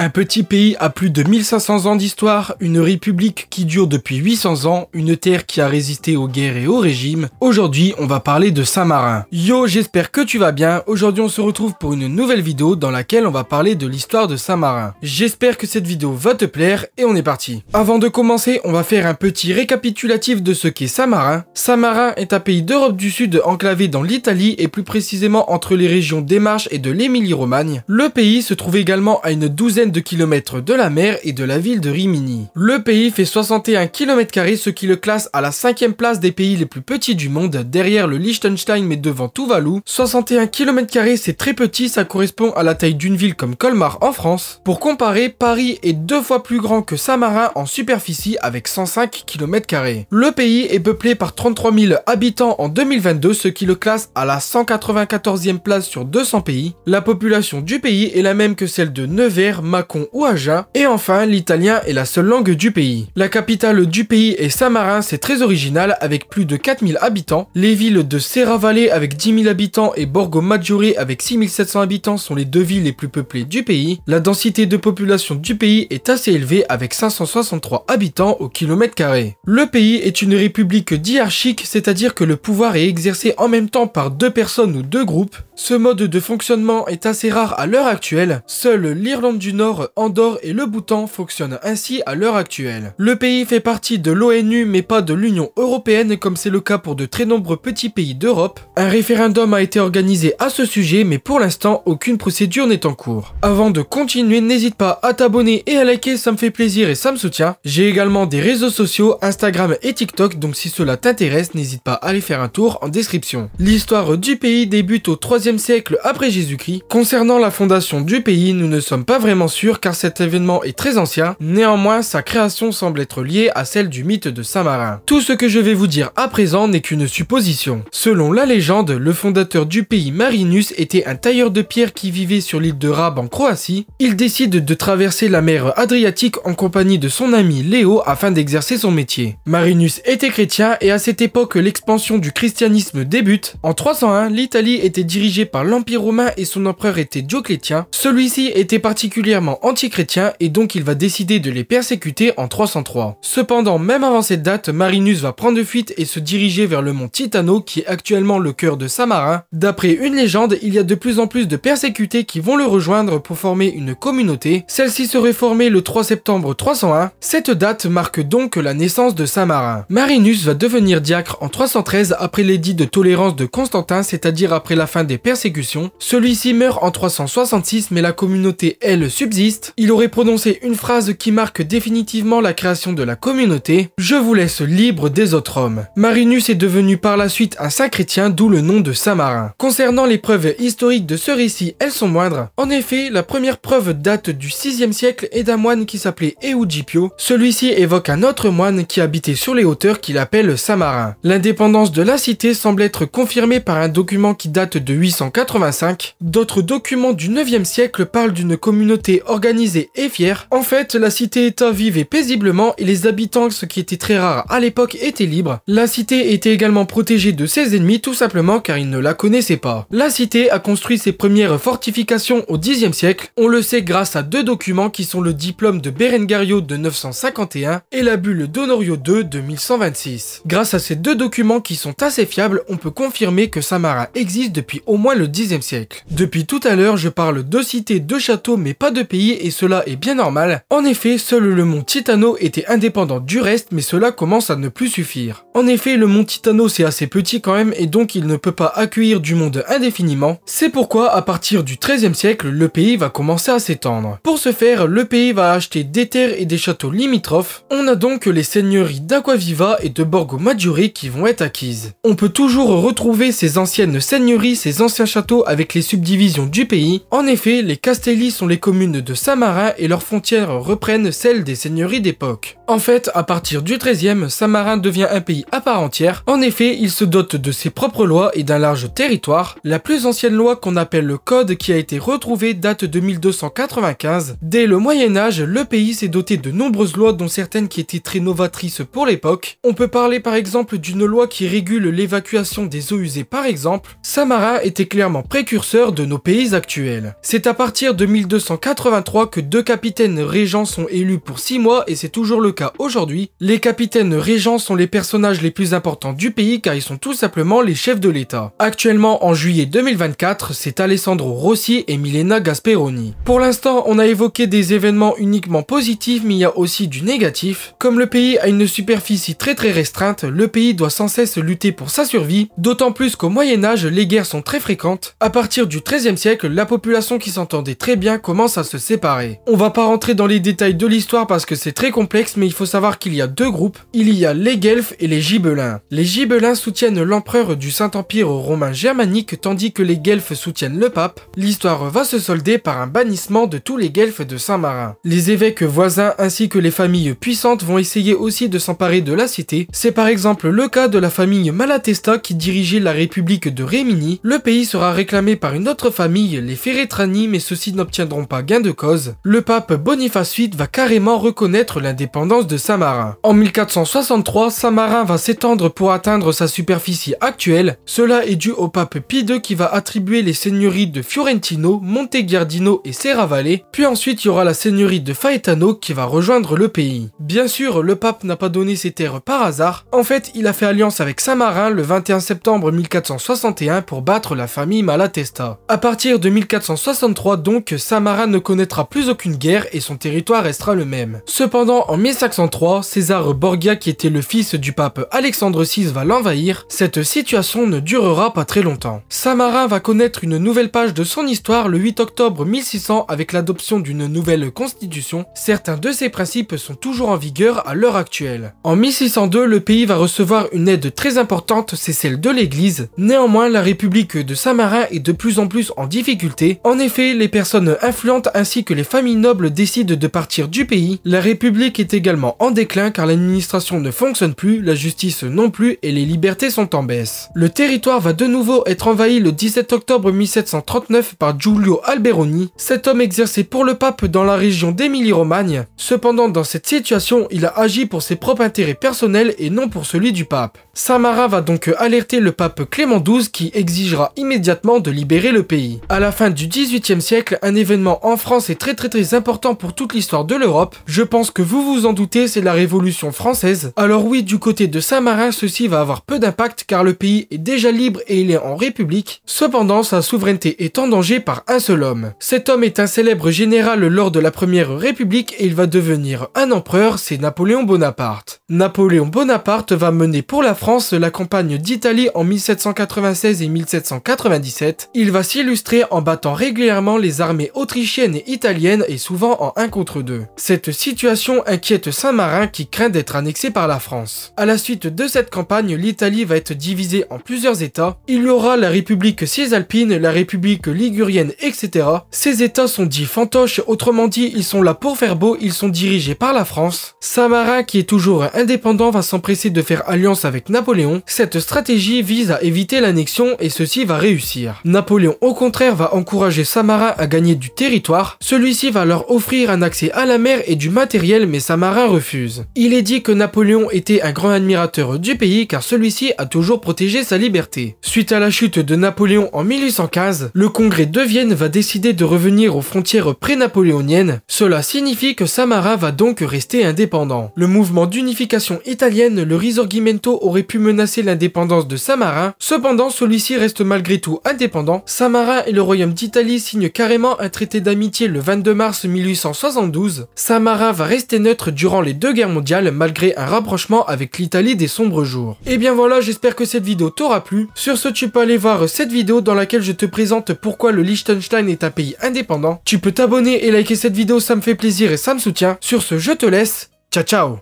Un petit pays à plus de 1500 ans d'histoire, une république qui dure depuis 800 ans, une terre qui a résisté aux guerres et aux régimes. Aujourd'hui, on va parler de Saint-Marin. Yo, j'espère que tu vas bien. Aujourd'hui, on se retrouve pour une nouvelle vidéo dans laquelle on va parler de l'histoire de Saint-Marin. J'espère que cette vidéo va te plaire et on est parti. Avant de commencer, on va faire un petit récapitulatif de ce qu'est Saint-Marin. Saint-Marin est un pays d'Europe du Sud enclavé dans l'Italie et plus précisément entre les régions des Marches et de l'Émilie-Romagne. Le pays se trouve également à une douzaine de kilomètres de la mer et de la ville de Rimini. Le pays fait 61 km², ce qui le classe à la 5e place des pays les plus petits du monde, derrière le Liechtenstein mais devant Tuvalu. 61 km², c'est très petit, ça correspond à la taille d'une ville comme Colmar en France. Pour comparer, Paris est 2 fois plus grand que Saint-Marin en superficie avec 105 km². Le pays est peuplé par 33 000 habitants en 2022, ce qui le classe à la 194e place sur 200 pays. La population du pays est la même que celle de Nevers, Mâcon ou Agen. Et enfin, l'italien est la seule langue du pays. La capitale du pays est Saint-Marin, c'est très original avec plus de 4000 habitants. Les villes de Serravalle avec 10 000 habitants et Borgo Maggiore avec 6700 habitants sont les deux villes les plus peuplées du pays. La densité de population du pays est assez élevée avec 563 habitants au kilomètre carré. Le pays est une république diarchique, c'est-à-dire que le pouvoir est exercé en même temps par deux personnes ou deux groupes. Ce mode de fonctionnement est assez rare à l'heure actuelle. Seule l'Irlande du Nord, Andorre et le Bhoutan fonctionnent ainsi à l'heure actuelle. Le pays fait partie de l'ONU mais pas de l'Union européenne comme c'est le cas pour de très nombreux petits pays d'Europe. Un référendum a été organisé à ce sujet mais pour l'instant aucune procédure n'est en cours. Avant de continuer, n'hésite pas à t'abonner et à liker, ça me fait plaisir et ça me soutient. J'ai également des réseaux sociaux, Instagram et TikTok, donc si cela t'intéresse, n'hésite pas à aller faire un tour en description. L'histoire du pays débute au 3e siècle après Jésus-Christ. Concernant la fondation du pays, nous ne sommes pas vraiment sûrs car cet événement est très ancien. Néanmoins, sa création semble être liée à celle du mythe de Saint-Marin. Tout ce que je vais vous dire à présent n'est qu'une supposition. Selon la légende, le fondateur du pays, Marinus, était un tailleur de pierre qui vivait sur l'île de Rab en Croatie. Il décide de traverser la mer Adriatique en compagnie de son ami Léo afin d'exercer son métier. Marinus était chrétien et à cette époque, l'expansion du christianisme débute. En 301, l'Italie était dirigée par l'Empire romain et son empereur était Dioclétien. Celui-ci était particulièrement anti-chrétien et donc il va décider de les persécuter en 303. Cependant, même avant cette date, Marinus va prendre fuite et se diriger vers le mont Titano qui est actuellement le cœur de Saint-Marin. D'après une légende, il y a de plus en plus de persécutés qui vont le rejoindre pour former une communauté. Celle-ci serait formée le 3 septembre 301. Cette date marque donc la naissance de Saint-Marin. Marinus va devenir diacre en 313 après l'édit de tolérance de Constantin, c'est-à-dire après la fin des persécutions. Celui-ci meurt en 366 mais la communauté, elle, subsiste. Il aurait prononcé une phrase qui marque définitivement la création de la communauté. Je vous laisse libre des autres hommes. Marinus est devenu par la suite un saint chrétien, d'où le nom de Saint-Marin. Concernant les preuves historiques de ce récit, elles sont moindres. En effet, la première preuve date du 6e siècle et d'un moine qui s'appelait Eugipio. Celui-ci évoque un autre moine qui habitait sur les hauteurs qu'il appelle Saint-Marin. L'indépendance de la cité semble être confirmée par un document qui date de 885. D'autres documents du 9e siècle parlent d'une communauté organisée et fière. En fait, la cité-état vivait paisiblement et les habitants, ce qui était très rare à l'époque, étaient libres. La cité était également protégée de ses ennemis tout simplement car ils ne la connaissaient pas. La cité a construit ses premières fortifications au 10e siècle. On le sait grâce à deux documents qui sont le diplôme de Berengario de 951 et la bulle d'Honorio II de 1126. Grâce à ces deux documents qui sont assez fiables, on peut confirmer que Saint-Marin existe depuis au moins le 10e siècle. Depuis tout à l'heure, je parle de cités, de châteaux, mais pas de pays et cela est bien normal. En effet, seul le mont Titano était indépendant du reste, mais cela commence à ne plus suffire. En effet, le mont Titano c'est assez petit quand même et donc il ne peut pas accueillir du monde indéfiniment. C'est pourquoi à partir du 13e siècle, le pays va commencer à s'étendre. Pour ce faire, le pays va acheter des terres et des châteaux limitrophes. On a donc les seigneuries d'Acquaviva et de Borgo Maggiore qui vont être acquises. On peut toujours retrouver ces anciennes seigneuries, ces anciens châteaux avec les subdivisions du pays. En effet, les Castelli sont les communes de Saint-Marin et leurs frontières reprennent celles des seigneuries d'époque. En fait, à partir du 13e, Saint-Marin devient un pays à part entière. En effet, il se dote de ses propres lois et d'un large territoire. La plus ancienne loi qu'on appelle le Code qui a été retrouvée date de 1295. Dès le Moyen-Âge, le pays s'est doté de nombreuses lois dont certaines qui étaient très novatrices pour l'époque. On peut parler par exemple d'une loi qui régule l'évacuation des eaux usées par exemple. Saint-Marin est était clairement précurseur de nos pays actuels. C'est à partir de 1283 que 2 capitaines régents sont élus pour 6 mois et c'est toujours le cas aujourd'hui. Les capitaines régents sont les personnages les plus importants du pays car ils sont tout simplement les chefs de l'État. Actuellement, en juillet 2024, c'est Alessandro Rossi et Milena Gasperoni. Pour l'instant, on a évoqué des événements uniquement positifs, mais il y a aussi du négatif. Comme le pays a une superficie très restreinte, le pays doit sans cesse lutter pour sa survie, d'autant plus qu'au Moyen-Âge, les guerres sont très fréquentes. À partir du XIIIe siècle, la population qui s'entendait très bien commence à se séparer. On va pas rentrer dans les détails de l'histoire parce que c'est très complexe, mais il faut savoir qu'il y a 2 groupes. Il y a les Guelfes et les Gibelins. Les Gibelins soutiennent l'empereur du Saint-Empire romain germanique, tandis que les Guelfes soutiennent le pape. L'histoire va se solder par un bannissement de tous les Guelfes de Saint-Marin. Les évêques voisins ainsi que les familles puissantes vont essayer aussi de s'emparer de la cité. C'est par exemple le cas de la famille Malatesta qui dirigeait la République de Rimini. Le pays sera réclamé par une autre famille, les Ferretrani, mais ceux-ci n'obtiendront pas gain de cause. Le pape Boniface VIII va carrément reconnaître l'indépendance de Saint-Marin. En 1463, Saint-Marin va s'étendre pour atteindre sa superficie actuelle. Cela est dû au pape Pie II qui va attribuer les seigneuries de Fiorentino, Montegiardino et Serravalle. Puis ensuite, il y aura la seigneurie de Faetano qui va rejoindre le pays. Bien sûr, le pape n'a pas donné ses terres par hasard. En fait, il a fait alliance avec Saint-Marin le 21 septembre 1461 pour battre la famille Malatesta. À partir de 1463 donc, Saint-Marin ne connaîtra plus aucune guerre et son territoire restera le même. Cependant, en 1503, César Borgia, qui était le fils du pape Alexandre VI, va l'envahir. Cette situation ne durera pas très longtemps. Saint-Marin va connaître une nouvelle page de son histoire le 8 octobre 1600 avec l'adoption d'une nouvelle constitution. Certains de ses principes sont toujours en vigueur à l'heure actuelle. En 1602, le pays va recevoir une aide très importante, c'est celle de l'église. Néanmoins, la République de Saint-Marin est de plus en plus en difficulté. En effet, les personnes influentes ainsi que les familles nobles décident de partir du pays. La République est également en déclin car l'administration ne fonctionne plus, la justice non plus et les libertés sont en baisse. Le territoire va de nouveau être envahi le 17 octobre 1739 par Giulio Alberoni. Cet homme exerçait pour le pape dans la région d'Émilie-Romagne. Cependant, dans cette situation, il a agi pour ses propres intérêts personnels et non pour celui du pape. Saint-Marin va donc alerter le pape Clément XII qui exigera immédiatement de libérer le pays. À la fin du XVIIIe siècle, un événement en France est très important pour toute l'histoire de l'Europe. Je pense que vous vous en doutez, c'est la Révolution française. Alors oui, du côté de Saint-Marin, ceci va avoir peu d'impact car le pays est déjà libre et il est en république. Cependant, sa souveraineté est en danger par un seul homme. Cet homme est un célèbre général lors de la Première République et il va devenir un empereur, c'est Napoléon Bonaparte. Napoléon Bonaparte va mener pour la France la campagne d'Italie en 1796 et 1797. Il va s'illustrer en battant régulièrement les armées autrichiennes et italiennes et souvent en 1 contre 2. Cette situation inquiète Saint-Marin qui craint d'être annexé par la France. À la suite de cette campagne, l'Italie va être divisée en plusieurs états. Il y aura la République cisalpine, la République ligurienne, etc. Ces états sont dits fantoches, autrement dit, ils sont là pour faire beau, ils sont dirigés par la France. Saint-Marin, qui est toujours indépendant, va s'empresser de faire alliance avec Napoléon. Cette stratégie vise à éviter l'annexion et ceci va réussir. Napoléon, au contraire, va encourager Saint-Marin à gagner du territoire. Celui-ci va leur offrir un accès à la mer et du matériel, mais Saint-Marin refuse. Il est dit que Napoléon était un grand admirateur du pays car celui-ci a toujours protégé sa liberté. Suite à la chute de Napoléon en 1815, le congrès de Vienne va décider de revenir aux frontières pré-napoléoniennes. Cela signifie que Saint-Marin va donc rester indépendant. Le mouvement d'unification italienne, le Risorgimento, aurait pu menacer l'indépendance de Saint-Marin. Cependant, celui-ci reste malgré tout indépendant. Saint-Marin et le royaume d'Italie signent carrément un traité d'amitié le 22 mars 1872. Saint-Marin va rester neutre durant les 2 guerres mondiales malgré un rapprochement avec l'Italie des sombres jours. Et bien voilà, j'espère que cette vidéo t'aura plu. Sur ce, tu peux aller voir cette vidéo dans laquelle je te présente pourquoi le Liechtenstein est un pays indépendant. Tu peux t'abonner et liker cette vidéo, ça me fait plaisir et ça me soutient. Sur ce, je te laisse. Ciao ciao.